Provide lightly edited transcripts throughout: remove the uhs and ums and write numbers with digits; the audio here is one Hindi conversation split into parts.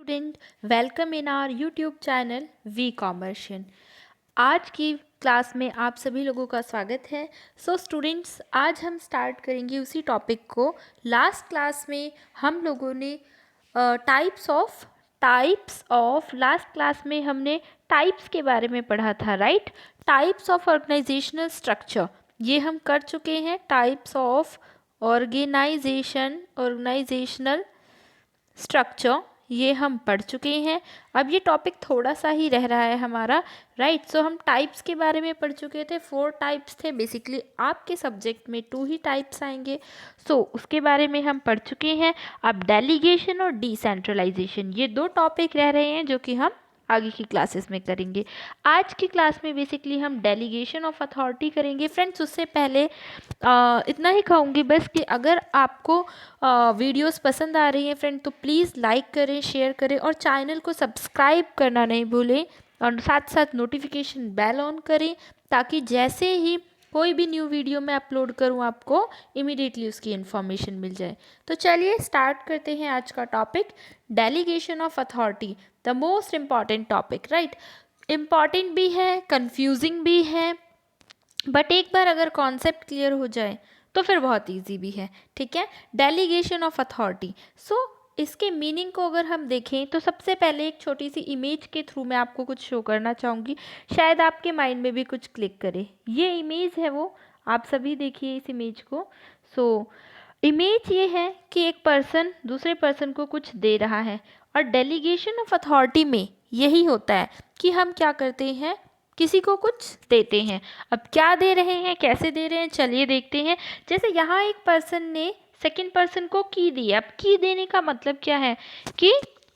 Student, welcome in our YouTube channel V Commercian. आज की क्लास में आप सभी लोगों का स्वागत है। स्टूडेंट्स, आज हम स्टार्ट करेंगे उसी टॉपिक को। लास्ट क्लास में हम लोगों ने लास्ट क्लास में हमने टाइप्स के बारे में पढ़ा था, right. Types of organisational structure ये हम कर चुके हैं। टाइप्स ऑफ ऑर्गेनाइजेशनल स्ट्रक्चर ये हम पढ़ चुके हैं। अब ये टॉपिक थोड़ा सा ही रह रहा है हमारा, राइट। सो हम टाइप्स के बारे में पढ़ चुके थे। 4 टाइप्स थे बेसिकली। आपके सब्जेक्ट में 2 ही टाइप्स आएंगे। उसके बारे में हम पढ़ चुके हैं। अब डेलीगेशन और डिसेंट्रलाइजेशन ये 2 टॉपिक रह रहे हैं जो कि हम आगे की क्लासेस में करेंगे। आज की क्लास में बेसिकली हम डेलीगेशन ऑफ अथॉरिटी करेंगे। फ्रेंड्स, उससे पहले इतना ही कहूँगी बस कि अगर आपको वीडियोस पसंद आ रही हैं फ्रेंड, तो प्लीज़ लाइक करें, शेयर करें और चैनल को सब्सक्राइब करना नहीं भूलें और साथ साथ नोटिफिकेशन बेल ऑन करें, ताकि जैसे ही कोई भी न्यू वीडियो मैं अपलोड करूं आपको इमीडिएटली उसकी इन्फॉर्मेशन मिल जाए। तो चलिए स्टार्ट करते हैं आज का topic, delegation of authority, the most important topic, right. Important भी है, कंफ्यूजिंग भी है, बट एक बार अगर कॉन्सेप्ट क्लियर हो जाए तो फिर बहुत इजी भी है, ठीक है। डेलीगेशन ऑफ अथॉरिटी, इसके मीनिंग को अगर हम देखें तो सबसे पहले एक छोटी सी इमेज के थ्रू मैं आपको कुछ शो करना चाहूँगी, शायद आपके माइंड में भी कुछ क्लिक करे। ये इमेज है, वो आप सभी देखिए इस इमेज को। इमेज ये है कि एक पर्सन दूसरे पर्सन को कुछ दे रहा है, और डेलीगेशन ऑफ अथॉरिटी में यही होता है कि हम क्या करते हैं, किसी को कुछ देते हैं। अब क्या दे रहे हैं, कैसे दे रहे हैं, चलिए देखते हैं। जैसे यहाँ एक पर्सन ने सेकंड पर्सन को की दी। अब की देने का मतलब क्या है कि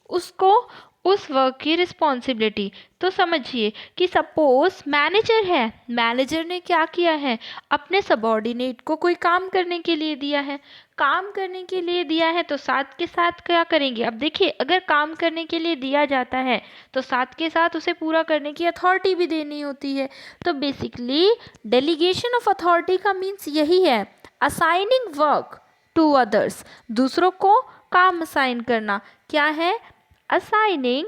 उसको उस वर्क की रिस्पॉन्सिबिलिटी, तो समझिए कि सपोज मैनेजर है, मैनेजर ने क्या किया है, अपने सबॉर्डिनेट को कोई काम करने के लिए दिया है। काम करने के लिए दिया है तो साथ के साथ क्या करेंगे। अब देखिए, अगर काम करने के लिए दिया जाता है तो साथ के साथ उसे पूरा करने की अथॉरिटी भी देनी होती है। तो बेसिकली डेलीगेशन ऑफ अथॉरिटी का मीन्स यही है, असाइनिंग वर्क टू अदर्स, दूसरों को काम असाइन करना। क्या है, assigning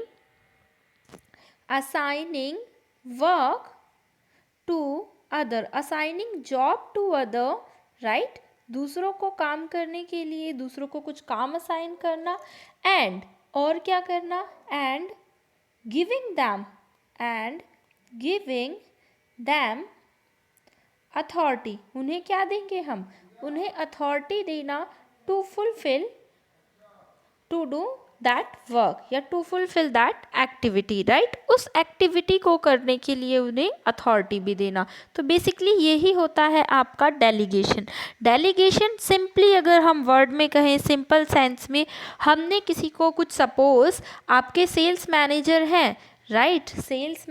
work to other, assigning job to other, right। दूसरों को काम करने के लिए दूसरों को कुछ काम असाइन करना, एंड और क्या करना, एंड गिविंग दैम अथॉरिटी, उन्हें क्या देंगे हम, उन्हें अथॉरिटी देना to fulfil, to do that work या to fulfil that activity, right. उस एक्टिविटी को करने के लिए उन्हें अथॉरिटी भी देना। तो बेसिकली यही होता है आपका डेलीगेशन। डेलीगेशन सिंपली अगर हम वर्ड में कहें, सिंपल सेंस में, हमने किसी को कुछ, सपोज आपके सेल्स मैनेजर हैं, राइट। सेल्स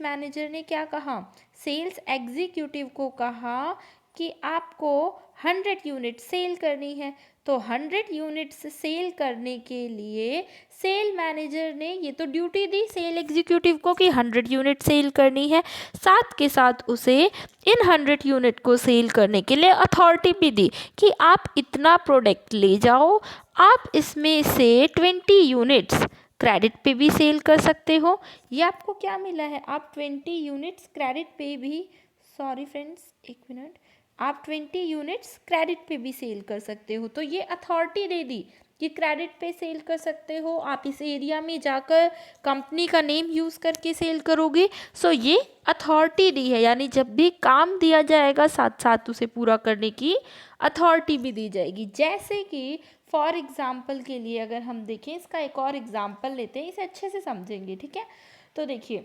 मैनेजर ने क्या कहा, सेल्स एग्जीक्यूटिव को कहा कि आपको 100 यूनिट सेल करनी है। तो 100 यूनिट्स सेल करने के लिए सेल मैनेजर ने ये तो ड्यूटी दी सेल एग्जीक्यूटिव को कि 100 यूनिट सेल करनी है, साथ के साथ उसे इन 100 यूनिट को सेल करने के लिए अथॉरिटी भी दी कि आप इतना प्रोडक्ट ले जाओ, आप इसमें से 20 यूनिट्स क्रेडिट पे भी सेल कर सकते हो। ये आपको क्या मिला है, आप 20 यूनिट्स क्रेडिट पे भी, सॉरी फ्रेंड्स एक मिनट, आप 20 यूनिट्स क्रेडिट पे भी सेल कर सकते हो। तो ये अथॉरिटी दे दी कि क्रेडिट पे सेल कर सकते हो, आप इस एरिया में जाकर कंपनी का नेम यूज़ करके सेल करोगे। ये अथॉरिटी दी है, यानी जब भी काम दिया जाएगा साथ साथ उसे पूरा करने की अथॉरिटी भी दी जाएगी। जैसे कि फॉर एग्जाम्पल के लिए अगर हम देखें, इसका एक और एग्जाम्पल लेते हैं, इसे अच्छे से समझेंगे, ठीक है। तो देखिए,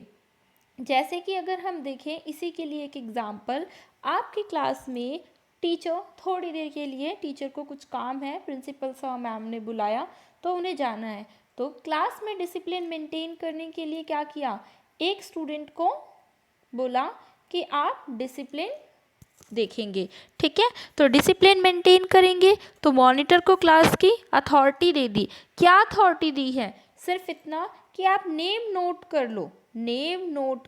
जैसे कि अगर हम देखें इसी के लिए एक एग्जाम्पल, आपकी क्लास में टीचर थोड़ी देर के लिए, टीचर को कुछ काम है, प्रिंसिपल साहब मैम ने बुलाया तो उन्हें जाना है। तो क्लास में डिसिप्लिन मेंटेन करने के लिए क्या किया, एक स्टूडेंट को बोला कि आप डिसिप्लिन देखेंगे, ठीक है। तो डिसिप्लिन मेंटेन करेंगे, तो मॉनिटर को क्लास की अथॉरिटी दे दी। क्या अथॉरिटी दी है, सिर्फ इतना कि आप नेम नोट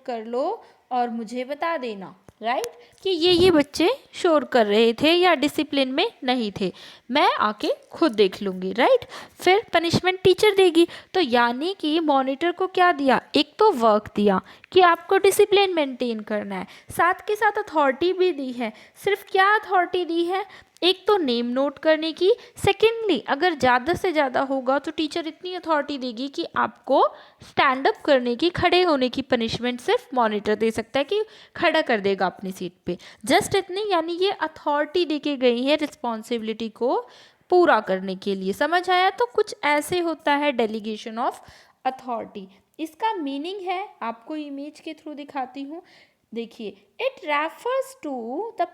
कर लो और मुझे बता देना, राइट, कि ये बच्चे शोर कर रहे थे या डिसिप्लिन में नहीं थे, मैं आके खुद देख लूँगी, राइट। फिर पनिशमेंट टीचर देगी, तो यानी कि मॉनिटर को क्या दिया, एक तो वर्क दिया कि आपको डिसिप्लिन मेंटेन करना है, साथ के साथ अथॉरिटी भी दी है। सिर्फ क्या अथॉरिटी दी है, एक तो नेम नोट करने की, सेकेंडली अगर ज़्यादा से ज़्यादा होगा तो टीचर इतनी अथॉरिटी देगी कि आपको स्टैंड अप करने की, खड़े होने की पनिशमेंट सिर्फ मॉनिटर दे सकता है कि खड़ा कर देगा अपनी सीट पे, जस्ट इतनी। यानी ये अथॉरिटी देके गई है रिस्पॉन्सिबिलिटी को पूरा करने के लिए। समझ आया? तो कुछ ऐसे होता है डेलीगेशन ऑफ अथॉरिटी। इसका मीनिंग है, आपको इमेज के थ्रू दिखाती हूँ, देखिए, it refers to the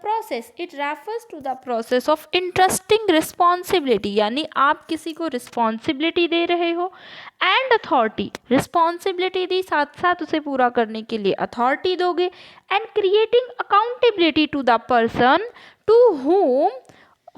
process of interesting responsibility, यानी आप किसी को रिस्पॉन्सिबिलिटी दे रहे हो एंड अथॉरिटी, रिस्पॉन्सिबिलिटी दी साथ साथ उसे पूरा करने के लिए अथॉरिटी दोगे, and creating accountability to the person to whom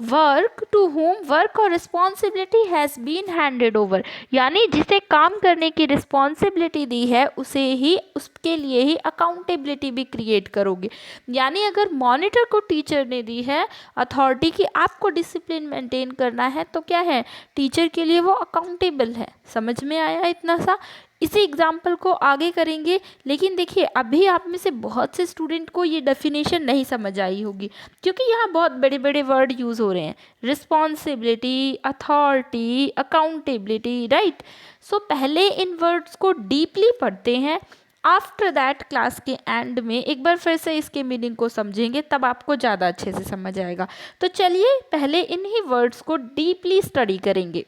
work और responsibility has been handed over, यानी जिसे काम करने की रिस्पॉन्सिबिलिटी दी है उसे ही, उसके लिए ही अकाउंटेबिलिटी भी क्रिएट करोगे। यानी अगर मॉनिटर को टीचर ने दी है अथॉरिटी की आपको डिसिप्लिन मेंटेन करना है, तो क्या है, टीचर के लिए वो अकाउंटेबल है। समझ में आया इतना सा? इसी एग्जाम्पल को आगे करेंगे, लेकिन देखिए अभी आप में से बहुत से स्टूडेंट को ये डेफिनेशन नहीं समझ आई होगी, क्योंकि यहाँ बहुत बड़े बड़े वर्ड यूज़ हो रहे हैं, रिस्पॉन्सिबिलिटी, अथॉरिटी, अकाउंटेबिलिटी, राइट। सो पहले इन वर्ड्स को डीपली पढ़ते हैं, आफ्टर दैट क्लास के एंड में एक बार फिर से इसके मीनिंग को समझेंगे, तब आपको ज़्यादा अच्छे से समझ आएगा। तो चलिए पहले इन्हीं वर्ड्स को डीपली स्टडी करेंगे।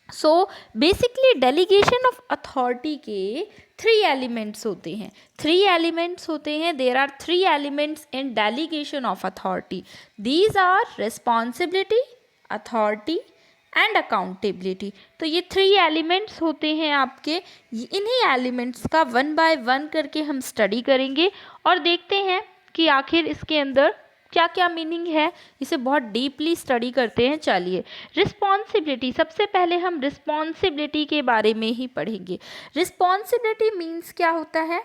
So basically delegation of authority के 3 एलिमेंट्स होते हैं, 3 एलिमेंट्स होते हैं। There are 3 elements in delegation of authority. These are responsibility, authority and accountability. तो ये 3 एलिमेंट्स होते हैं आपके। इन्हीं एलिमेंट्स का 1 बाय 1 करके हम स्टडी करेंगे और देखते हैं कि आखिर इसके अंदर क्या क्या मीनिंग है, इसे बहुत डीपली स्टडी करते हैं। चलिए, रिस्पॉन्सिबिलिटी, सबसे पहले हम रिस्पॉन्सिबिलिटी के बारे में ही पढ़ेंगे। रिस्पॉन्सिबिलिटी मीन्स क्या होता है,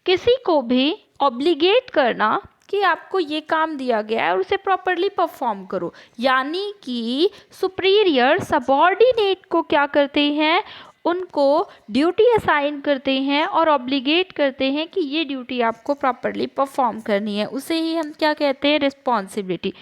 किसी को भी ऑब्लिगेट करना कि आपको ये काम दिया गया है और उसे प्रॉपरली परफॉर्म करो, यानी कि सुपीरियर सबऑर्डिनेट को क्या करते हैं, उनको ड्यूटी असाइन करते हैं और ऑब्लिगेट करते हैं कि ये ड्यूटी आपको प्रॉपरली परफॉर्म करनी है, उसे ही हम क्या कहते हैं, रिस्पॉन्सिबिलिटी।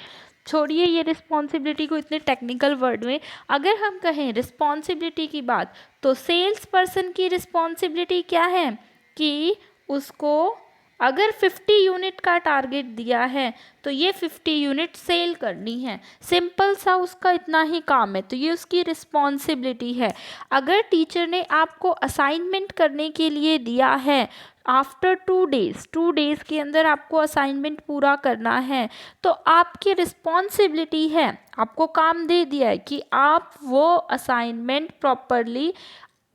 छोड़िए ये रिस्पॉन्सिबिलिटी को इतने टेक्निकल वर्ड में, अगर हम कहें रिस्पॉन्सिबिलिटी की बात, तो सेल्स पर्सन की रिस्पॉन्सिबिलिटी क्या है कि उसको अगर 50 यूनिट का टारगेट दिया है तो ये 50 यूनिट सेल करनी है, सिंपल सा उसका इतना ही काम है, तो ये उसकी रिस्पॉन्सिबिलिटी है। अगर टीचर ने आपको असाइनमेंट करने के लिए दिया है, आफ्टर 2 डेज़ के अंदर आपको असाइनमेंट पूरा करना है, तो आपकी रिस्पॉन्सिबिलिटी है, आपको काम दे दिया है कि आप वो assignment properly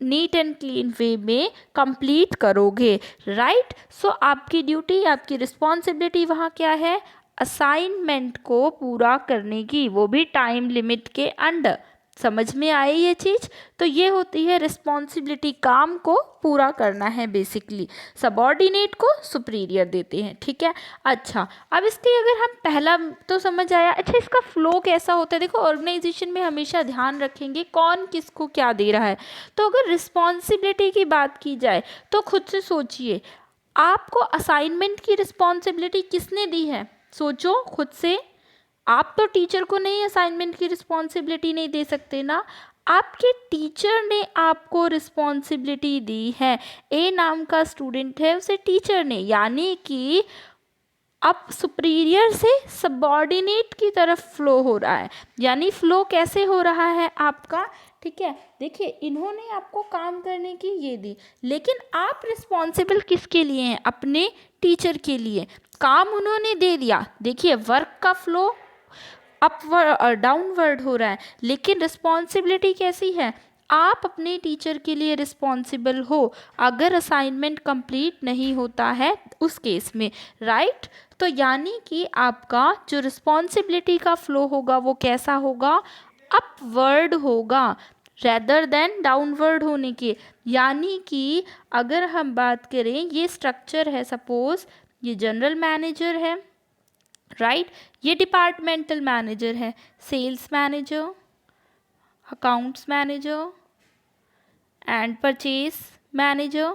neat and clean way में कंप्लीट करोगे, राइट। सो आपकी ड्यूटी, आपकी रिस्पॉन्सिबिलिटी वहाँ क्या है, असाइनमेंट को पूरा करने की, वो भी टाइम लिमिट के अंडर। समझ में आई ये चीज़? तो ये होती है रिस्पॉन्सिबिलिटी, काम को पूरा करना है बेसिकली, सबऑर्डिनेट को सुपीरियर देते हैं, ठीक है। अच्छा, अब इसके अगर हम पहला तो समझ आया। अच्छा, इसका फ्लो कैसा होता है, देखो ऑर्गेनाइजेशन में हमेशा ध्यान रखेंगे कौन किसको क्या दे रहा है। तो अगर रिस्पॉन्सिबिलिटी की बात की जाए तो खुद से सोचिए, आपको असाइनमेंट की रिस्पॉन्सिबिलिटी किसने दी है, सोचो खुद से। आप तो टीचर को नहीं असाइनमेंट की रिस्पॉन्सिबिलिटी नहीं दे सकते ना, आपके टीचर ने आपको रिस्पॉन्सिबिलिटी दी है। ए नाम का स्टूडेंट है, उसे टीचर ने, यानी कि अब सुपीरियर से सबऑर्डिनेट की तरफ फ्लो हो रहा है। यानी फ्लो कैसे हो रहा है आपका, ठीक है। देखिए, इन्होंने आपको काम करने की ये दी, लेकिन आप रिस्पॉन्सिबल किसके लिए हैं, अपने टीचर के लिए। काम उन्होंने दे दिया, देखिए वर्क का फ्लो अपवर्ड डाउनवर्ड हो रहा है, लेकिन रिस्पॉन्सिबिलिटी कैसी है, आप अपने टीचर के लिए रिस्पॉन्सिबल हो अगर असाइनमेंट कंप्लीट नहीं होता है उस केस में, राइट। तो यानी कि आपका जो रिस्पॉन्सिबिलिटी का फ्लो होगा वो कैसा होगा, अपवर्ड होगा रेदर देन डाउनवर्ड होने के। यानी कि अगर हम बात करें, ये स्ट्रक्चर है, सपोज ये जनरल मैनेजर है, राइट। ये डिपार्टमेंटल मैनेजर है, sales manager, accounts manager and purchase manager.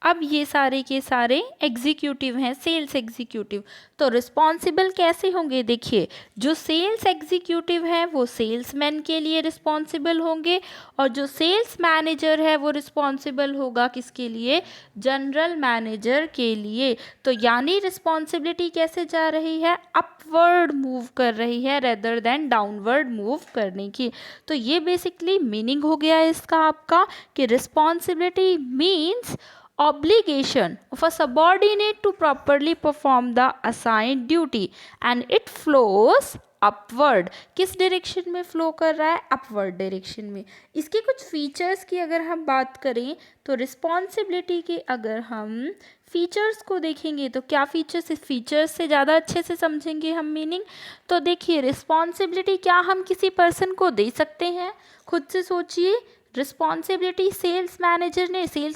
अब ये सारे के सारे एग्जीक्यूटिव हैं, सेल्स एग्जीक्यूटिव। तो रिस्पॉन्सिबल कैसे होंगे, देखिए जो सेल्स एग्जीक्यूटिव हैं वो सेल्समैन के लिए रिस्पॉन्सिबल होंगे, और जो सेल्स मैनेजर है वो रिस्पॉन्सिबल होगा किसके लिए, जनरल मैनेजर के लिए। तो यानी रिस्पॉन्सिबिलिटी कैसे जा रही है, अपवर्ड मूव कर रही है रेदर देन डाउनवर्ड मूव करने की। तो ये बेसिकली मीनिंग हो गया इसका आपका कि responsibility means obligation of a subordinate to properly perform the assigned duty and it flows upward। किस डायरेक्शन में फ्लो कर रहा है, अपवर्ड डायरेक्शन में। इसके कुछ फीचर्स की अगर हम बात करें तो रिस्पॉन्सिबिलिटी के अगर हम फीचर्स को देखेंगे तो क्या फीचर्स, इस फीचर्स से ज़्यादा अच्छे से समझेंगे हम मीनिंग। तो देखिए रिस्पॉन्सिबिलिटी क्या हम किसी पर्सन को दे सकते हैं, खुद से सोचिए। रिस्पॉन्सिबिलिटी सेल्स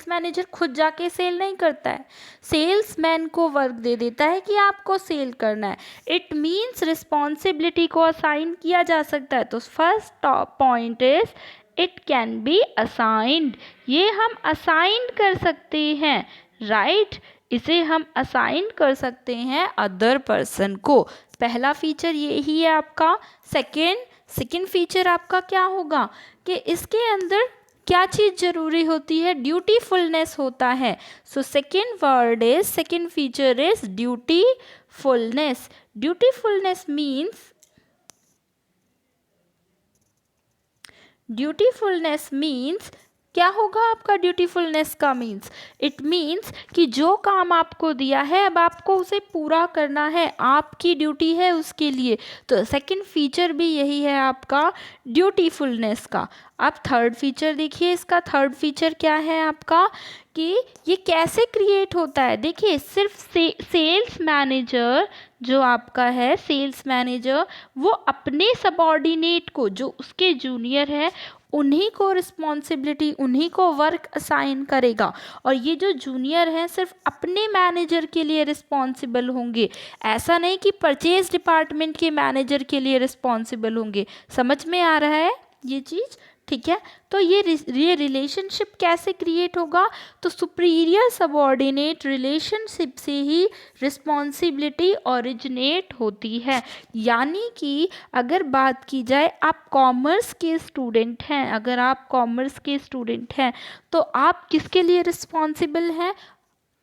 मैनेजर खुद जाके सेल नहीं करता है, सेल्समैन को वर्क दे देता है कि आपको सेल करना है। इट मीन्स रिस्पॉन्सिबिलिटी को असाइन किया जा सकता है। तो first point is it can be assigned, ये हम असाइन कर सकते हैं, राइट। इसे हम असाइन कर सकते हैं अदर पर्सन को। पहला फीचर यही है आपका। सेकेंड फीचर आपका क्या होगा कि इसके अंदर क्या चीज़ जरूरी होती है, ड्यूटीफुलनेस होता है। So second feature is dutifulness. Dutifulness means क्या होगा आपका, ड्यूटीफुलनेस का मीन्स, इट मीन्स कि जो काम आपको दिया है अब आपको उसे पूरा करना है, आपकी ड्यूटी है उसके लिए। तो सेकंड फीचर भी यही है आपका, ड्यूटीफुलनेस का। अब थर्ड फीचर देखिए, इसका थर्ड फीचर क्या है आपका कि ये कैसे क्रिएट होता है। देखिए सिर्फ सेल्स मैनेजर जो आपका है, सेल्स मैनेजर वो अपने सबॉर्डिनेट को, जो उसके जूनियर है, उन्हीं को रिस्पॉन्सिबिलिटी, उन्हीं को वर्क असाइन करेगा। और ये जो जूनियर हैं सिर्फ अपने मैनेजर के लिए रिस्पॉन्सिबल होंगे, ऐसा नहीं कि परचेज डिपार्टमेंट के मैनेजर के लिए रिस्पॉन्सिबल होंगे। समझ में आ रहा है ये चीज़, ठीक है। तो ये रिलेशनशिप कैसे क्रिएट होगा, तो सुपीरियर सबॉर्डिनेट रिलेशनशिप से ही रिस्पॉन्सिबिलिटी ओरिजिनेट होती है। यानी कि अगर बात की जाए, आप कॉमर्स के स्टूडेंट हैं, अगर आप कॉमर्स के स्टूडेंट हैं तो आप किसके लिए रिस्पॉन्सिबल हैं,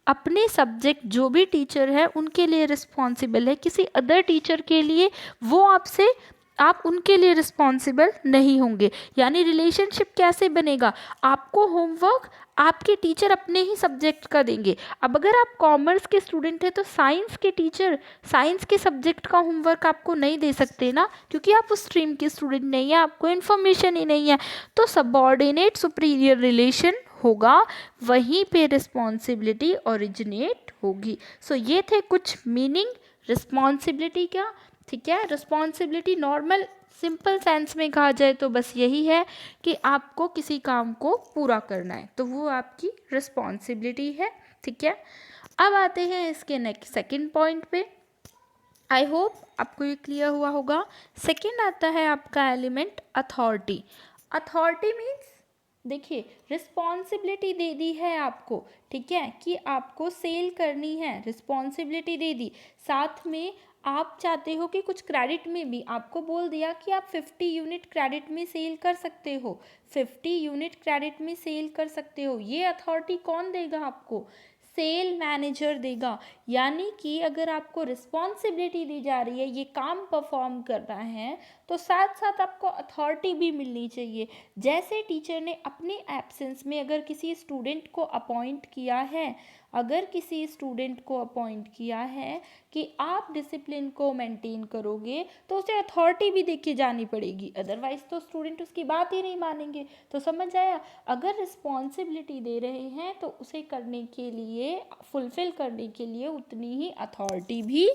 अपने सब्जेक्ट जो भी टीचर है उनके लिए रिस्पॉन्सिबल है। किसी अदर टीचर के लिए वो आपसे, आप उनके लिए रिस्पॉन्सिबल नहीं होंगे। यानी रिलेशनशिप कैसे बनेगा, आपको होमवर्क आपके टीचर अपने ही सब्जेक्ट का देंगे। अब अगर आप कॉमर्स के स्टूडेंट हैं तो साइंस के टीचर साइंस के सब्जेक्ट का होमवर्क आपको नहीं दे सकते ना, क्योंकि आप उस स्ट्रीम के स्टूडेंट नहीं है, आपको इन्फॉर्मेशन ही नहीं है। तो सबऑर्डिनेट सुपीरियर रिलेशन होगा, वहीं पे रिस्पॉन्सिबिलिटी ओरिजिनेट होगी। सो ये थे कुछ मीनिंग रिस्पॉन्सिबिलिटी का, ठीक है। रिस्पॉन्सिबिलिटी नॉर्मल सिंपल सेंस में कहा जाए तो बस यही है कि आपको किसी काम को पूरा करना है, तो वो आपकी रिस्पॉन्सिबिलिटी है, ठीक है। अब आते हैं इसके नेक्स्ट सेकंड पॉइंट पे। आई होप आपको ये क्लियर हुआ होगा। सेकंड आता है आपका एलिमेंट अथॉरिटी। अथॉरिटी मीन्स देखिए रिस्पॉन्सिबिलिटी दे दी है आपको, ठीक है, कि आपको सेल करनी है, रिस्पॉन्सिबिलिटी दे दी। साथ में आप चाहते हो कि कुछ क्रेडिट में भी आपको बोल दिया कि आप 50 यूनिट क्रेडिट में सेल कर सकते हो, 50 यूनिट क्रेडिट में सेल कर सकते हो। ये अथॉरिटी कौन देगा आपको, सेल मैनेजर देगा। यानी कि अगर आपको रिस्पॉन्सिबिलिटी दी जा रही है, ये काम परफॉर्म करना है, तो साथ साथ आपको अथॉरिटी भी मिलनी चाहिए। जैसे टीचर ने अपने एब्सेंस में अगर किसी स्टूडेंट को अपॉइंट किया है, अगर किसी स्टूडेंट को अपॉइंट किया है कि आप डिसिप्लिन को मेंटेन करोगे, तो उसे अथॉरिटी भी देख के जानी पड़ेगी, अदरवाइज तो स्टूडेंट उसकी बात ही नहीं मानेंगे। तो समझ आया, अगर रिस्पॉन्सिबिलिटी दे रहे हैं तो उसे करने के लिए लिए, फुलफिल करने के लिए उतनी ही अथॉरिटी भी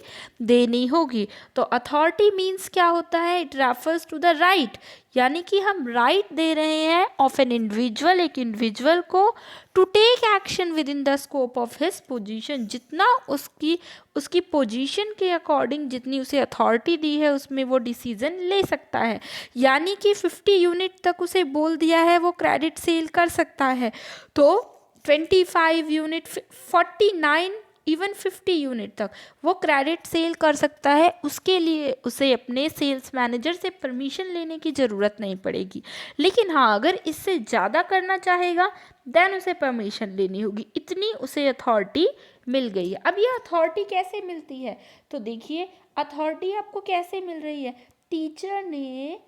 देनी होगी। तो अथॉरिटी मीन्स क्या होता है? It refers to the right, यानी कि हम राइट दे रहे हैं ऑफ एन इंडिविजुअल, एक इंडिविजुअल को, to take action within the scope of his position. जितना उसकी पोजीशन के अकॉर्डिंग जितनी उसे अथॉरिटी दी है उसमें वो डिसीजन ले सकता है। यानी कि 50 यूनिट तक उसे बोल दिया है वो क्रेडिट सेल कर सकता है, तो 25 यूनिट, 49, इवन 50 यूनिट तक वो क्रेडिट सेल कर सकता है। उसके लिए उसे अपने सेल्स मैनेजर से परमिशन लेने की ज़रूरत नहीं पड़ेगी। लेकिन हाँ, अगर इससे ज़्यादा करना चाहेगा देन उसे परमिशन लेनी होगी। इतनी उसे अथॉरिटी मिल गई है। अब ये अथॉरिटी कैसे मिलती है? तो देखिए, अथॉरिटी आपको कैसे मिल रही है? टीचर ने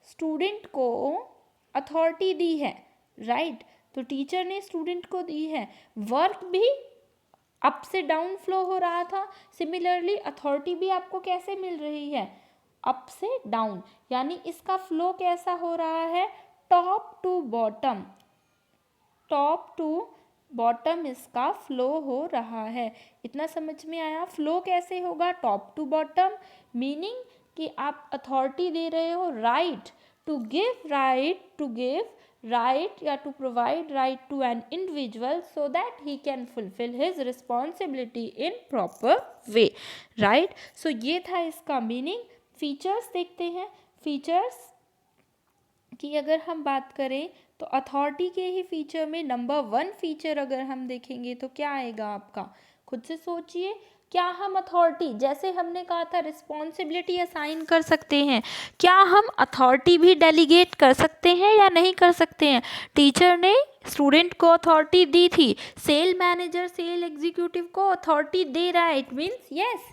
स्टूडेंट को अथॉरिटी दी है, राइट? तो टीचर ने स्टूडेंट को दी है, वर्क भी अप से डाउन फ्लो हो रहा था। सिमिलरली अथॉरिटी भी आपको कैसे मिल रही है? अप से डाउन, यानी इसका फ्लो कैसा हो रहा है? Top to bottom, top to bottom इसका फ्लो हो रहा है। इतना समझ में आया? फ्लो कैसे होगा? टॉप टू बॉटम, मीनिंग कि आप अथॉरिटी दे रहे हो राइट टू गिव, right या to provide right to an individual so that he can fulfill his responsibility in proper way, right? So ये था इसका मीनिंग। फीचर्स देखते हैं। फीचर्स की अगर हम बात करें तो अथॉरिटी के ही फीचर में नंबर 1 फीचर अगर हम देखेंगे तो क्या आएगा आपका? खुद से सोचिए। क्या हम अथॉरिटी, जैसे हमने कहा था रिस्पॉन्सिबिलिटी असाइन कर सकते हैं, क्या हम अथॉरिटी भी डेलीगेट कर सकते हैं या नहीं कर सकते हैं? टीचर ने स्टूडेंट को अथॉरिटी दी थी, सेल मैनेजर सेल एग्जीक्यूटिव को अथॉरिटी दे रहा है, it means yes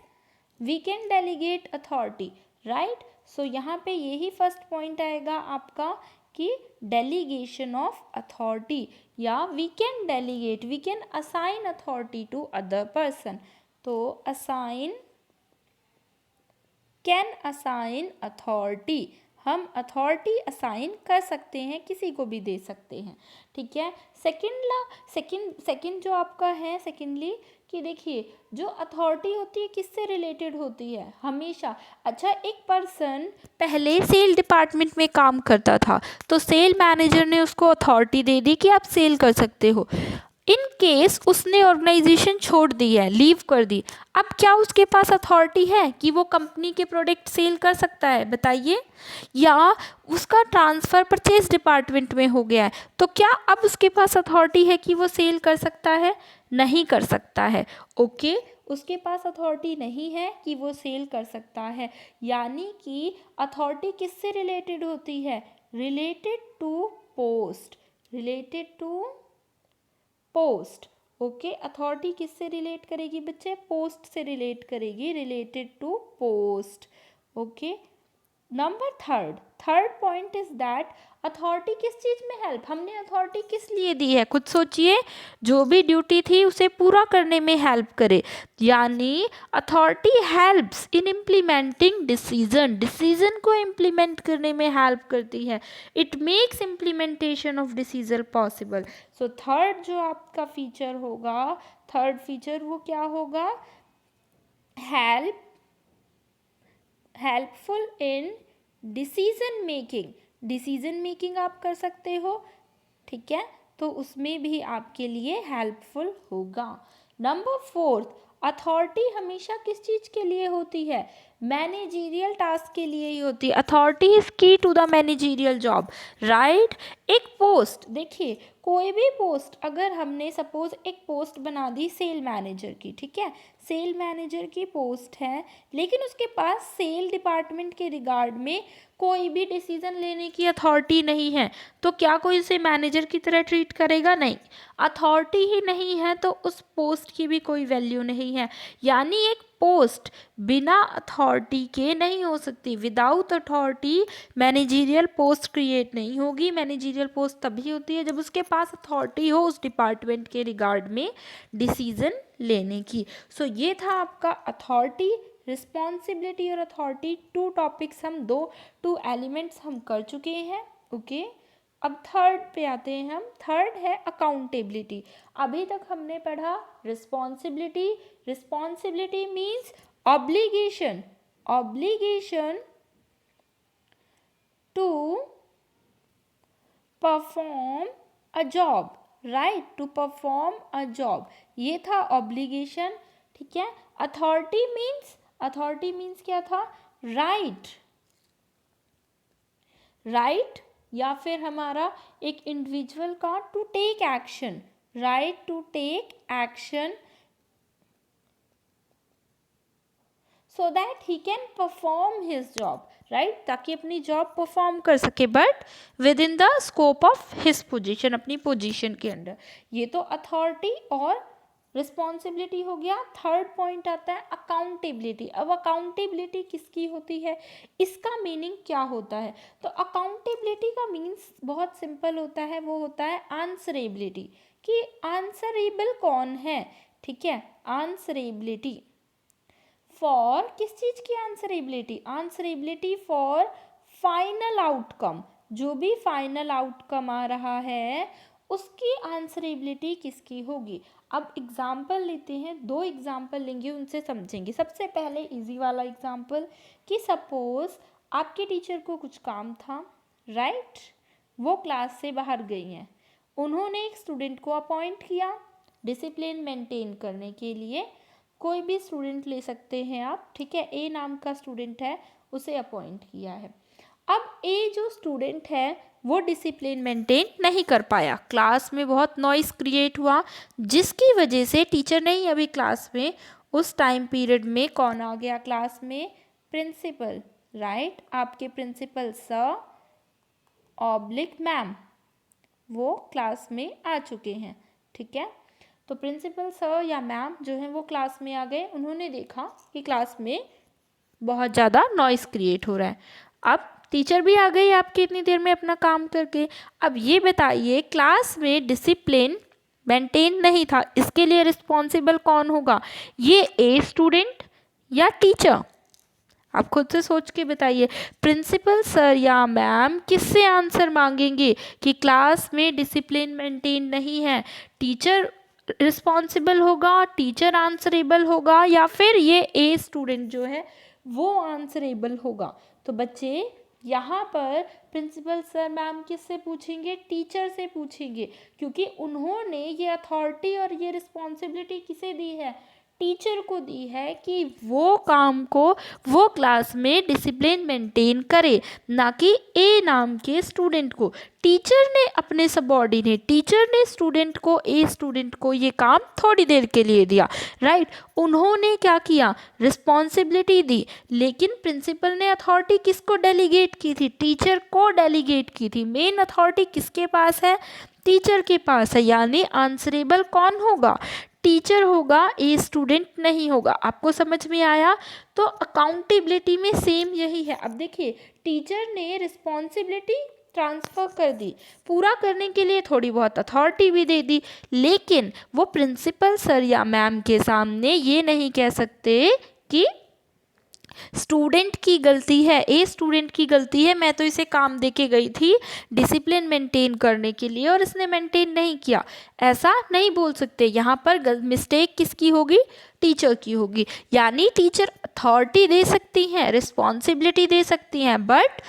we can delegate authority, right? So यहाँ पे यही फर्स्ट पॉइंट आएगा आपका कि डेलीगेशन ऑफ अथॉरिटी, या we can delegate, we can assign authority to other person. तो असाइन, कैन असाइन अथॉरिटी, हम अथॉरिटी असाइन कर सकते हैं, किसी को भी दे सकते हैं, ठीक है? सेकंड जो आपका है सेकेंडली, कि देखिए जो अथॉरिटी होती है किससे रिलेटेड होती है? हमेशा, अच्छा एक पर्सन पहले सेल डिपार्टमेंट में काम करता था तो सेल मैनेजर ने उसको अथॉरिटी दे दी कि आप सेल कर सकते हो। इन केस उसने ऑर्गेनाइजेशन छोड़ दी है, लीव कर दी, अब क्या उसके पास अथॉरिटी है कि वो कंपनी के प्रोडक्ट सेल कर सकता है? बताइए। या उसका ट्रांसफ़र परचेज डिपार्टमेंट में हो गया है तो क्या अब उसके पास अथॉरिटी है कि वो सेल कर सकता है? नहीं कर सकता है। ओके, उसके पास अथॉरिटी नहीं है कि वो सेल कर सकता है। यानी कि अथॉरिटी किससे रिलेटेड होती है? Related to post, related to post. Okay, authority किससे रिलेट करेगी बच्चे? पोस्ट से रिलेट करेगी, related to post. Okay, number third point is that authority किस चीज़ में हेल्प, हमने अथॉरिटी किस लिए दी है? खुद सोचिए। जो भी ड्यूटी थी उसे पूरा करने में हेल्प करे, यानी authority helps in implementing decision को इम्प्लीमेंट करने में हेल्प करती है। It makes implementation of decision possible. So third जो आपका फीचर होगा, थर्ड फीचर वो क्या होगा? हेल्पफुल इन डिसीजन मेकिंग आप कर सकते हो, ठीक है? तो उसमें भी आपके लिए हेल्पफुल होगा। नंबर 4, अथॉरिटी हमेशा किस चीज़ के लिए होती है? मैनेजीरियल टास्क के लिए ही होती है। Authority is key to the managerial job, right? एक पोस्ट, देखिए कोई भी पोस्ट, अगर हमने सपोज एक पोस्ट बना दी सेल मैनेजर की, ठीक है? सेल मैनेजर की पोस्ट है, लेकिन उसके पास सेल डिपार्टमेंट के रिगार्ड में कोई भी डिसीजन लेने की अथॉरिटी नहीं है, तो क्या कोई उसे मैनेजर की तरह ट्रीट करेगा? नहीं। अथॉरिटी ही नहीं है तो उस पोस्ट की भी कोई वैल्यू नहीं है। यानी एक पोस्ट बिना अथॉरिटी के नहीं हो सकती। Without authority managerial post create नहीं होगी। मैनेजीरियल पोस्ट तभी होती है जब उसके पास अथॉरिटी हो उस डिपार्टमेंट के रिगार्ड में डिसीजन लेने की। सो ये था आपका अथॉरिटी, रिस्पॉन्सिबिलिटी और अथॉरिटी। 2 टॉपिक्स हम टू एलिमेंट्स हम कर चुके हैं। ओके, अब थर्ड पे आते हैं हम। थर्ड है अकाउंटेबिलिटी। अभी तक हमने पढ़ा responsibility. Responsibility means obligation, obligation to perform a job, right, to perform a job, ये था ऑब्लिगेशन। ठीक है। अथॉरिटी मीन्स, अथॉरिटी मीन्स क्या था, राइट, राइट या फिर हमारा एक इंडिविजुअल का to take action, right to take action so that he can perform his job, right, ताकि अपनी जॉब परफॉर्म कर सके but within the scope of his position, अपनी पोजीशन के अंडर। ये तो अथॉरिटी और रिस्पॉन्सिबिलिटी हो गया। थर्ड पॉइंट आता है अकाउंटेबिलिटी। अब अकाउंटेबिलिटी किसकी होती है, इसका मीनिंग क्या होता है, तो अकाउंटेबिलिटी का मीन्स बहुत सिंपल होता है, वो होता है आंसरेबिलिटी, कि आंसरेबल कौन है। ठीक है, आंसरेबिलिटी फॉर किस चीज़ की answerability, answerability for final outcome, जो भी फाइनल आउटकम आ रहा है उसकी आंसरेबिलिटी किसकी होगी। अब एग्जाम्पल लेते हैं, दो एग्जाम्पल लेंगे, उनसे समझेंगे। सबसे पहले इजी वाला एग्जाम्पल कि सपोज आपके टीचर को कुछ काम था, राइट, वो क्लास से बाहर गई हैं, उन्होंने एक स्टूडेंट को अपॉइंट किया डिसिप्लिन मेंटेन करने के लिए। कोई भी स्टूडेंट ले सकते हैं आप, ठीक है, ए नाम का स्टूडेंट है, उसे अपॉइंट किया है। अब ए जो स्टूडेंट है वो डिसिप्लिन मेंटेन नहीं कर पाया, क्लास में बहुत नॉइस क्रिएट हुआ, जिसकी वजह से टीचर नहीं अभी क्लास में, उस टाइम पीरियड में कौन आ गया क्लास में, प्रिंसिपल, राइट, आपके प्रिंसिपल सर ऑब्लिक मैम, वो क्लास में आ चुके हैं। ठीक है, तो प्रिंसिपल सर या मैम जो है वो क्लास में आ गए, उन्होंने देखा कि क्लास में बहुत ज़्यादा नॉइस क्रिएट हो रहा है। अब टीचर भी आ गई आपकी इतनी देर में अपना काम करके। अब ये बताइए क्लास में डिसिप्लिन मेंटेन नहीं था, इसके लिए रिस्पॉन्सिबल कौन होगा, ये ए स्टूडेंट या टीचर, आप खुद से सोच के बताइए। प्रिंसिपल सर या मैम किससे आंसर मांगेंगे कि क्लास में डिसिप्लिन मेंटेन नहीं है, टीचर रिस्पॉन्सिबल होगा, टीचर आंसरेबल होगा, या फिर ये ए स्टूडेंट जो है वो आंसरेबल होगा। तो बच्चे यहाँ पर प्रिंसिपल सर मैम किससे पूछेंगे, टीचर से पूछेंगे, क्योंकि उन्होंने ये अथॉरिटी और ये रिस्पॉन्सिबिलिटी किसे दी है, टीचर को दी है कि वो काम को वो क्लास में डिसिप्लिन मेंटेन करे, ना कि ए नाम के स्टूडेंट को। टीचर ने अपने सबऑर्डिनेट, टीचर ने स्टूडेंट को, ए स्टूडेंट को ये काम थोड़ी देर के लिए दिया, राइट, उन्होंने क्या किया, रिस्पॉन्सिबिलिटी दी, लेकिन प्रिंसिपल ने अथॉरिटी किसको डेलीगेट की थी, टीचर को डेलीगेट की थी। मेन अथॉरिटी किसके पास है, टीचर के पास है, यानी आंसरेबल कौन होगा, टीचर होगा, ए स्टूडेंट नहीं होगा। आपको समझ में आया। तो अकाउंटेबिलिटी में सेम यही है। अब देखिए टीचर ने रिस्पॉन्सिबिलिटी ट्रांसफ़र कर दी, पूरा करने के लिए थोड़ी बहुत अथॉरिटी भी दे दी, लेकिन वो प्रिंसिपल सर या मैम के सामने ये नहीं कह सकते कि स्टूडेंट की गलती है, ए स्टूडेंट की गलती है, मैं तो इसे काम दे के गई थी डिसिप्लिन मेंटेन करने के लिए और इसने मेंटेन नहीं किया, ऐसा नहीं बोल सकते। यहाँ पर मिस्टेक किसकी होगी, टीचर की होगी। यानी टीचर अथॉरिटी दे सकती हैं, रिस्पॉन्सिबिलिटी दे सकती हैं, बट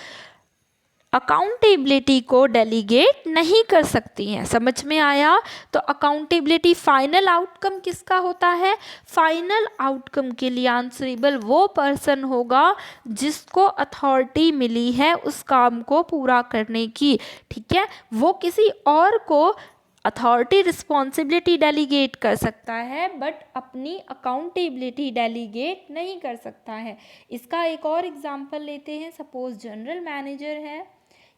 अकाउंटेबिलिटी को डेलीगेट नहीं कर सकती हैं। समझ में आया। तो अकाउंटेबिलिटी फाइनल आउटकम किसका होता है, फाइनल आउटकम के लिए आंसरेबल वो पर्सन होगा जिसको अथॉरिटी मिली है उस काम को पूरा करने की। ठीक है, वो किसी और को अथॉरिटी रिस्पॉन्सिबिलिटी डेलीगेट कर सकता है बट अपनी अकाउंटेबिलिटी डेलीगेट नहीं कर सकता है। इसका एक और एग्जांपल लेते हैं। सपोज जनरल मैनेजर है,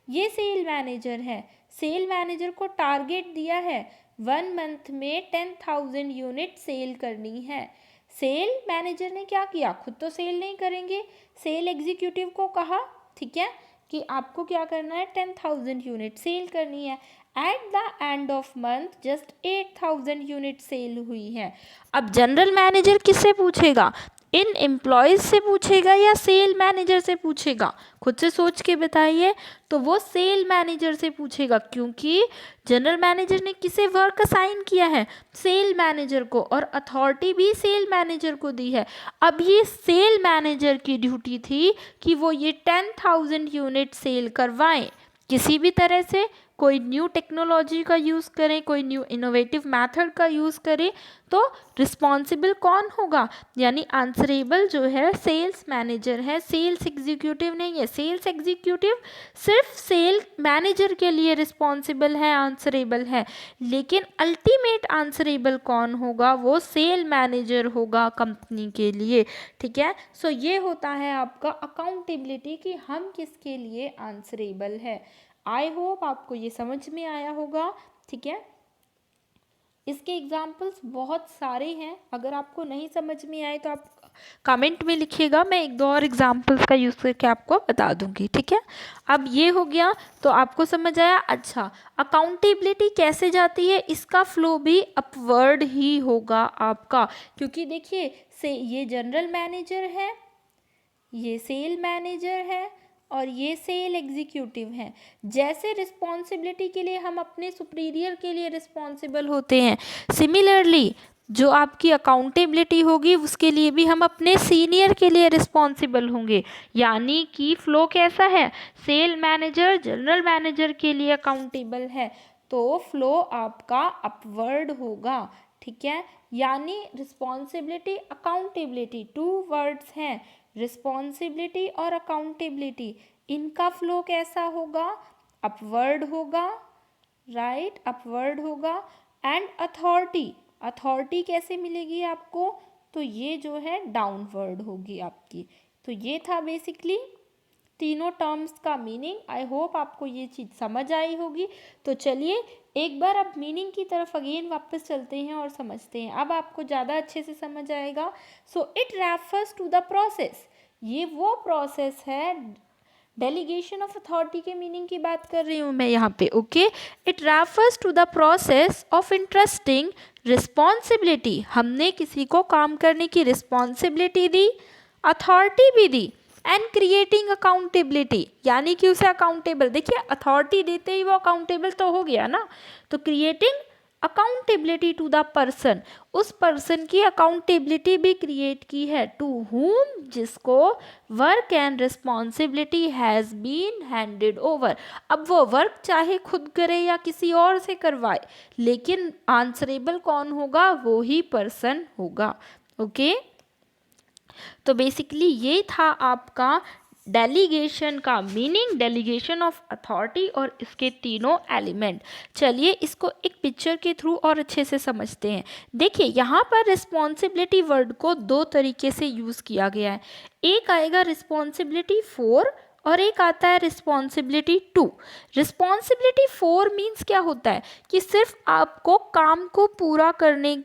ये सेल मैनेजर है, सेल मैनेजर को टारगेट दिया है 1 मंथ में 10,000 यूनिट सेल करनी है। सेल मैनेजर ने क्या किया, खुद तो सेल नहीं करेंगे, सेल एग्जीक्यूटिव को कहा, ठीक है, कि आपको क्या करना है, 10,000 यूनिट सेल करनी है। At the end of month just 8,000 unit sale हुई है। अब जनरल मैनेजर किससे पूछेगा, इन एम्प्लॉयज़ से पूछेगा या सेल मैनेजर से पूछेगा, खुद से सोच के बताइए। तो वो सेल मैनेजर से पूछेगा, क्योंकि जनरल मैनेजर ने किसे वर्क असाइन किया है, सेल मैनेजर को, और अथॉरिटी भी सेल मैनेजर को दी है। अब ये सेल मैनेजर की ड्यूटी थी कि वो ये 10,000 यूनिट सेल करवाएं किसी भी तरह से, कोई न्यू टेक्नोलॉजी का यूज़ करें, कोई न्यू इनोवेटिव मेथड का यूज़ करें। तो रिस्पॉन्सिबल कौन होगा, यानी आंसरेबल जो है सेल्स मैनेजर है, सेल्स एग्जीक्यूटिव नहीं है। सेल्स एग्जीक्यूटिव सिर्फ सेल मैनेजर के लिए रिस्पॉन्सिबल है, आंसरेबल है, लेकिन अल्टीमेट आंसरेबल कौन होगा, वो सेल मैनेजर होगा कंपनी के लिए। ठीक है, सो ये होता है आपका अकाउंटेबिलिटी कि हम किसके लिए आंसरेबल है। आई होप आपको ये समझ में आया होगा। ठीक है, इसके एग्जाम्पल्स बहुत सारे हैं, अगर आपको नहीं समझ में आए तो आप कमेंट में लिखिएगा, मैं एक दो और एग्जाम्पल्स का यूज़ करके आपको बता दूंगी। ठीक है, अब ये हो गया तो आपको समझ आया। अच्छा, अकाउंटेबिलिटी कैसे जाती है, इसका फ्लो भी अपवर्ड ही होगा आपका, क्योंकि देखिए से ये जनरल मैनेजर है, ये सेल मैनेजर है और ये सेल एग्जीक्यूटिव हैं। जैसे रिस्पॉन्सिबिलिटी के लिए हम अपने सुपीरियर के लिए रिस्पॉन्सिबल होते हैं, सिमिलरली जो आपकी अकाउंटेबिलिटी होगी उसके लिए भी हम अपने सीनियर के लिए रिस्पॉन्सिबल होंगे। यानी कि फ्लो कैसा है, सेल मैनेजर जनरल मैनेजर के लिए अकाउंटेबल है, तो फ्लो आपका अपवर्ड होगा। ठीक है, यानी रिस्पॉन्सिबिलिटी अकाउंटेबिलिटी टू वर्ड्स हैं, रिस्पॉन्सिबिलिटी और अकाउंटेबिलिटी, इनका फ्लो कैसा होगा, अपवर्ड होगा, राइट, अपवर्ड होगा। एंड अथॉरिटी, अथॉरिटी कैसे मिलेगी आपको, तो ये जो है डाउनवर्ड होगी आपकी। तो ये था बेसिकली तीनों टर्म्स का मीनिंग। आई होप आपको ये चीज़ समझ आई होगी। तो चलिए एक बार अब मीनिंग की तरफ अगेन वापस चलते हैं और समझते हैं, अब आपको ज़्यादा अच्छे से समझ आएगा। So it refers to the process, ये वो प्रोसेस है, डेलीगेशन ऑफ अथॉरिटी के मीनिंग की बात कर रही हूँ मैं यहाँ पे। Okay, it refers to the process of interesting responsibility, हमने किसी को काम करने की रिस्पॉन्सिबिलिटी दी, अथॉरिटी भी दी, एंड क्रिएटिंग अकाउंटेबिलिटी, यानी कि उसे अकाउंटेबल, देखिए अथॉरिटी देते ही वो अकाउंटेबल तो हो गया ना, तो creating accountability to the person, उस पर्सन की अकाउंटेबिलिटी भी क्रिएट की है, टू हुम, जिसको work and responsibility has been handed over. अब वो वर्क चाहे खुद करे या किसी और से करवाए, लेकिन आंसरेबल कौन होगा, वो ही पर्सन होगा। ओके, तो बेसिकली ये था आपका डेलीगेशन का मीनिंग, डेलीगेशन ऑफ अथॉरिटी और इसके तीनों एलिमेंट। चलिए इसको एक पिक्चर के थ्रू और अच्छे से समझते हैं। देखिए यहाँ पर रिस्पॉन्सिबिलिटी वर्ड को दो तरीके से यूज़ किया गया है, एक आएगा रिस्पॉन्सिबिलिटी फॉर और एक आता है responsibility to. Responsibility for means क्या होता है कि सिर्फ आपको काम को पूरा करने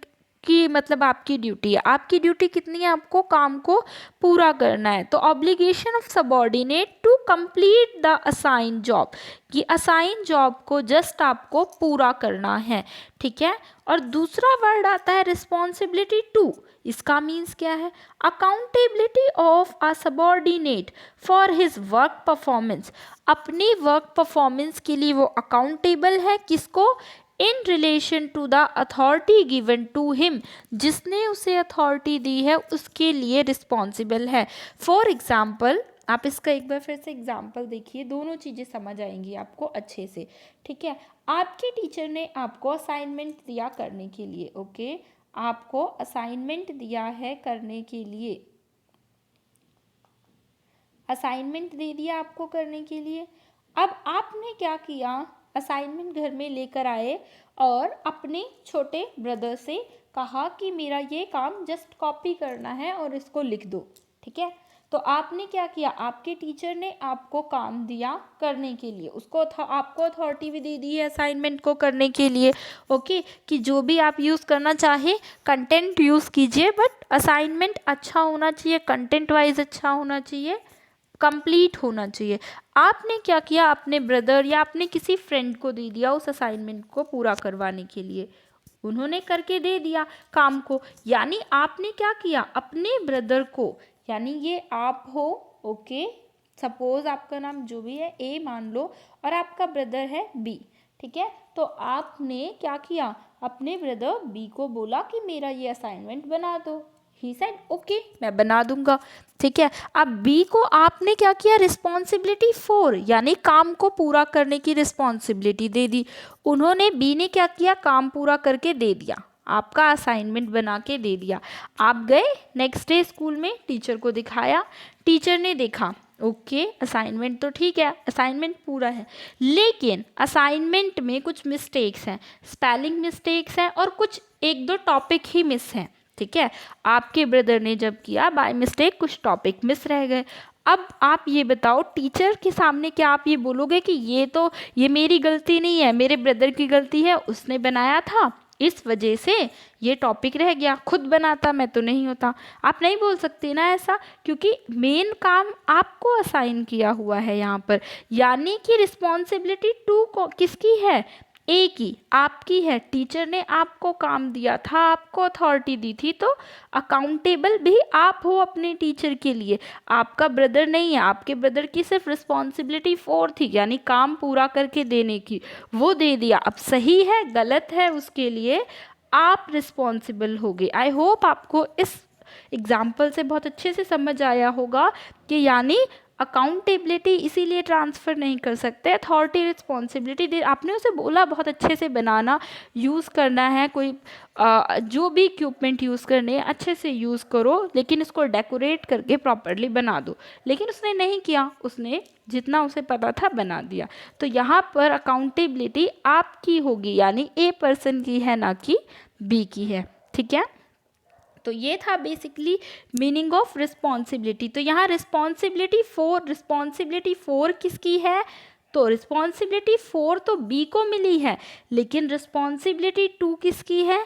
की, मतलब आपकी ड्यूटी है, आपकी ड्यूटी कितनी है, आपको काम को पूरा करना है। तो obligation of subordinate to complete the assign job, कि असाइन जॉब को जस्ट आपको पूरा करना है। ठीक है, और दूसरा वर्ड आता है रिस्पॉन्सिबिलिटी टू, इसका मीन्स क्या है, accountability of a subordinate for his work performance, अपनी वर्क परफॉर्मेंस के लिए वो अकाउंटेबल है, किसको, in relation to the authority given to him, जिसने उसे अथॉरिटी दी है उसके लिए रिस्पॉन्सिबल है। फॉर एग्जाम्पल, आप इसका एक बार फिर से एग्जाम्पल देखिए, दोनों चीज़ें समझ आएंगी आपको अच्छे से। ठीक है, आपके टीचर ने आपको असाइनमेंट दिया करने के लिए, ओके, आपको असाइनमेंट दिया है करने के लिए, असाइनमेंट दे दिया आपको करने के लिए। अब आपने क्या किया, असाइनमेंट घर में लेकर आए और अपने छोटे ब्रदर से कहा कि मेरा ये काम जस्ट कॉपी करना है और इसको लिख दो। ठीक है, तो आपने क्या किया, आपके टीचर ने आपको काम दिया करने के लिए, उसको आपको अथॉरिटी भी दे दी है असाइनमेंट को करने के लिए। ओके, कि जो भी आप यूज़ करना चाहे कंटेंट यूज़ कीजिए, बट असाइनमेंट अच्छा होना चाहिए, कंटेंट वाइज अच्छा होना चाहिए, कंप्लीट होना चाहिए। आपने क्या किया, अपने ब्रदर या अपने किसी फ्रेंड को दे दिया उस असाइनमेंट को पूरा करवाने के लिए, उन्होंने करके दे दिया काम को, यानी आपने क्या किया, अपने ब्रदर को, यानी ये आप हो, ओके, सपोज आपका नाम जो भी है ए मान लो और आपका ब्रदर है बी, ठीक है, तो आपने क्या किया, अपने ब्रदर बी को बोला कि मेरा ये असाइनमेंट बना दो। ही सेड ओके, मैं बना दूंगा, ठीक है। अब बी को आपने क्या किया, रिस्पॉन्सिबिलिटी 4 यानी काम को पूरा करने की रिस्पॉन्सिबिलिटी दे दी। उन्होंने, बी ने क्या किया, काम पूरा करके दे दिया, आपका असाइनमेंट बना के दे दिया। आप गए नेक्स्ट डे स्कूल में, टीचर को दिखाया, टीचर ने देखा ओके असाइनमेंट तो ठीक है, असाइनमेंट पूरा है, लेकिन असाइनमेंट में कुछ मिस्टेक्स हैं, स्पेलिंग मिस्टेक्स हैं और कुछ एक दो टॉपिक ही मिस हैं, ठीक है। आपके ब्रदर ने जब किया बाय मिस्टेक कुछ टॉपिक मिस रह गए। अब आप ये बताओ, टीचर के सामने क्या आप ये बोलोगे कि ये मेरी गलती नहीं है, मेरे ब्रदर की गलती है, उसने बनाया था इस वजह से ये टॉपिक रह गया, खुद बनाता मैं तो नहीं होता। आप नहीं बोल सकते ना ऐसा, क्योंकि मेन काम आपको असाइन किया हुआ है यहाँ पर, यानी कि रिस्पॉन्सिबिलिटी 2 किसकी है, ए की, आपकी है। टीचर ने आपको काम दिया था, आपको अथॉरिटी दी थी, तो अकाउंटेबल भी आप हो अपने टीचर के लिए, आपका ब्रदर नहीं है। आपके ब्रदर की सिर्फ रिस्पॉन्सिबिलिटी 4 थी, यानी काम पूरा करके देने की, वो दे दिया। अब सही है गलत है उसके लिए आप रिस्पॉन्सिबल होगे। आई होप आपको इस एग्जाम्पल से बहुत अच्छे से समझ आया होगा कि यानी अकाउंटेबिलिटी इसीलिए ट्रांसफ़र नहीं कर सकते, अथॉरिटी रिस्पॉन्सिबिलिटी दे, आपने उसे बोला बहुत अच्छे से बनाना, यूज़ करना है, कोई जो भी इक्विपमेंट यूज़ करने हैं अच्छे से यूज़ करो, लेकिन इसको डेकोरेट करके प्रॉपरली बना दो, लेकिन उसने नहीं किया, उसने जितना उसे पता था बना दिया। तो यहाँ पर अकाउंटेबिलिटी आपकी होगी, यानी ए पर्सन की है, ना कि बी की है, ठीक है। तो ये था बेसिकली मीनिंग ऑफ रिस्पॉन्सिबिलिटी। तो यहाँ रिस्पॉन्सिबिलिटी 4 किसकी है, तो रिस्पॉन्सिबिलिटी 4 तो बी को मिली है, लेकिन रिस्पॉन्सिबिलिटी 2 किसकी है,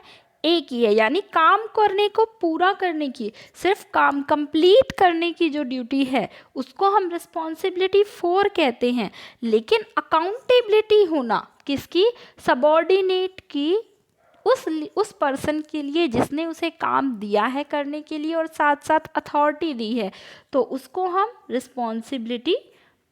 ए की है, यानी काम करने को पूरा करने की, सिर्फ काम कंप्लीट करने की जो ड्यूटी है उसको हम रिस्पॉन्सिबिलिटी 4 कहते हैं। लेकिन अकाउंटेबिलिटी होना किसकी, सबॉर्डिनेट की, उस पर्सन के लिए जिसने उसे काम दिया है करने के लिए और साथ साथ अथॉरिटी दी है, तो उसको हम रिस्पॉन्सिबिलिटी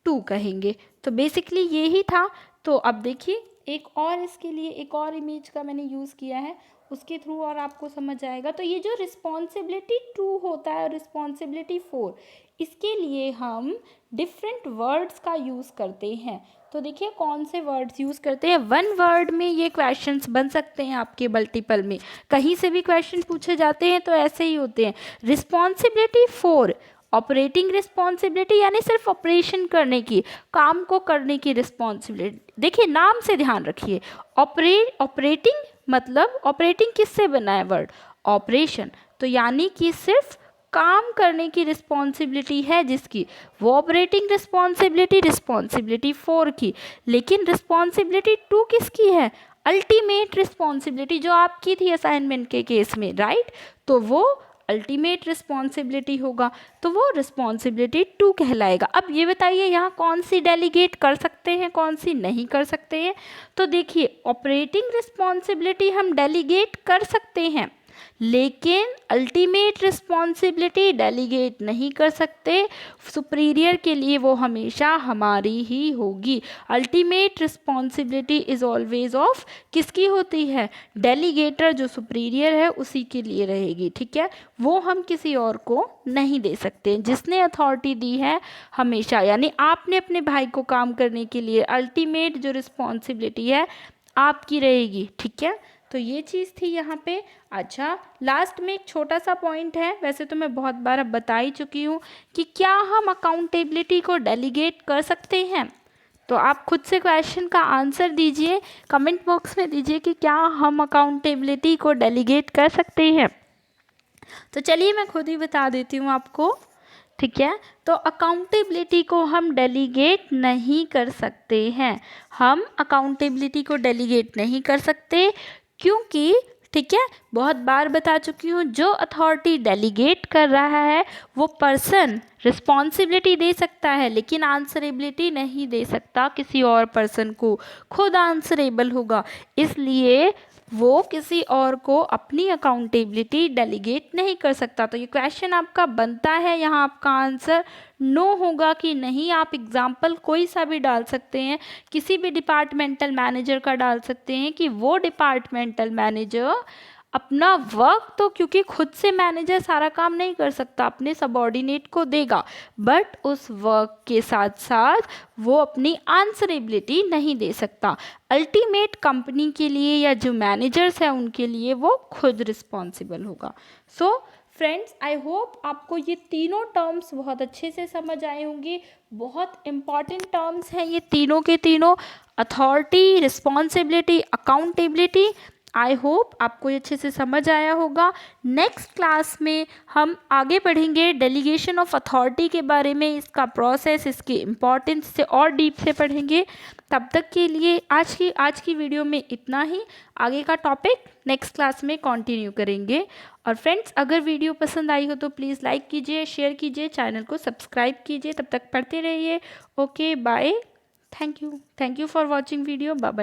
2 कहेंगे। तो बेसिकली यही था। तो अब देखिए एक और, इसके लिए एक और इमेज का मैंने यूज़ किया है, उसके थ्रू और आपको समझ आएगा। तो ये जो रिस्पॉन्सिबिलिटी 2 होता है और रिस्पॉन्सिबिलिटी 4, इसके लिए हम डिफरेंट वर्ड्स का यूज़ करते हैं। तो देखिए कौन से वर्ड्स यूज़ करते हैं। 1 वर्ड में ये क्वेश्चंस बन सकते हैं आपके मल्टीपल में, कहीं से भी क्वेश्चन पूछे जाते हैं तो ऐसे ही होते हैं। रिस्पॉन्सिबिलिटी 4 ऑपरेटिंग रिस्पॉन्सिबिलिटी, यानी सिर्फ ऑपरेशन करने की, काम को करने की रिस्पॉन्सिबिलिटी। देखिए नाम से ध्यान रखिए, ऑपरेटिंग मतलब ऑपरेटिंग किससे बना है वर्ड, ऑपरेशन, तो यानी कि सिर्फ काम करने की रिस्पॉन्सिबिलिटी है जिसकी, वो ऑपरेटिंग रिस्पॉन्सिबिलिटी 4 की। लेकिन रिस्पॉन्सिबिलिटी 2 किसकी है, अल्टीमेट रिस्पॉन्सिबिलिटी, जो आपकी थी असाइनमेंट के केस में, राइट, तो वो अल्टीमेट रिस्पॉन्सिबिलिटी होगा, तो वो रिस्पॉन्सिबिलिटी 2 कहलाएगा। अब ये बताइए यहाँ कौन सी डेलीगेट कर सकते हैं, कौन सी नहीं कर सकते हैं। तो देखिए ऑपरेटिंग रिस्पॉन्सिबिलिटी हम डेलीगेट कर सकते हैं, लेकिन अल्टीमेट रिस्पॉन्सिबिलिटी डेलीगेट नहीं कर सकते, सुपीरियर के लिए वो हमेशा हमारी ही होगी। Ultimate responsibility is always of किसकी होती है, डेलीगेटर, जो सुपीरियर है उसी के लिए रहेगी, ठीक है, वो हम किसी और को नहीं दे सकते। जिसने अथॉरिटी दी है हमेशा, यानी आपने अपने भाई को काम करने के लिए, अल्टीमेट जो रिस्पॉन्सिबिलिटी है आपकी रहेगी, ठीक है। तो ये चीज़ थी यहाँ पे। अच्छा लास्ट में एक छोटा सा पॉइंट है, वैसे तो मैं बहुत बार अब बता ही चुकी हूँ कि क्या हम अकाउंटेबिलिटी को डेलीगेट कर सकते हैं। तो आप खुद से क्वेश्चन का आंसर दीजिए, कमेंट बॉक्स में दीजिए कि क्या हम अकाउंटेबिलिटी को डेलीगेट कर सकते हैं। तो चलिए मैं खुद ही बता देती हूँ आपको, ठीक है। तो अकाउंटेबिलिटी को हम डेलीगेट नहीं कर सकते हैं, हम अकाउंटेबिलिटी को डेलीगेट नहीं कर सकते, क्योंकि ठीक है, बहुत बार बता चुकी हूँ, जो अथॉरिटी डेलीगेट कर रहा है वो पर्सन रिस्पॉन्सिबिलिटी दे सकता है लेकिन आंसरेबिलिटी नहीं दे सकता किसी और पर्सन को, खुद आंसरेबल होगा, इसलिए वो किसी और को अपनी अकाउंटेबिलिटी डेलीगेट नहीं कर सकता। तो ये क्वेश्चन आपका बनता है, यहाँ आपका आंसर नो होगा कि नहीं। आप एग्जाम्पल कोई सा भी डाल सकते हैं, किसी भी डिपार्टमेंटल मैनेजर का डाल सकते हैं कि वो डिपार्टमेंटल मैनेजर अपना वर्क तो, क्योंकि खुद से मैनेजर सारा काम नहीं कर सकता, अपने सबॉर्डिनेट को देगा, बट उस वर्क के साथ साथ वो अपनी आंसरेबिलिटी नहीं दे सकता। अल्टीमेट कंपनी के लिए या जो मैनेजर्स हैं उनके लिए वो खुद रिस्पॉन्सिबल होगा। सो फ्रेंड्स, आई होप आपको ये तीनों टर्म्स बहुत अच्छे से समझ आए होंगे। बहुत इंपॉर्टेंट टर्म्स हैं ये तीनों के तीनों, authority, responsibility, accountability. I hope आपको ये अच्छे से समझ आया होगा। नेक्स्ट क्लास में हम आगे बढ़ेंगे डेलीगेशन ऑफ अथॉरिटी के बारे में, इसका प्रोसेस, इसकी इम्पोर्टेंस से और डीप से पढ़ेंगे। तब तक के लिए आज की वीडियो में इतना ही। आगे का टॉपिक नेक्स्ट क्लास में कंटिन्यू करेंगे। और फ्रेंड्स, अगर वीडियो पसंद आई हो तो प्लीज़ लाइक कीजिए, शेयर कीजिए, चैनल को सब्सक्राइब कीजिए। तब तक पढ़ते रहिए। Okay, bye. Thank you for watching video. Bye bye.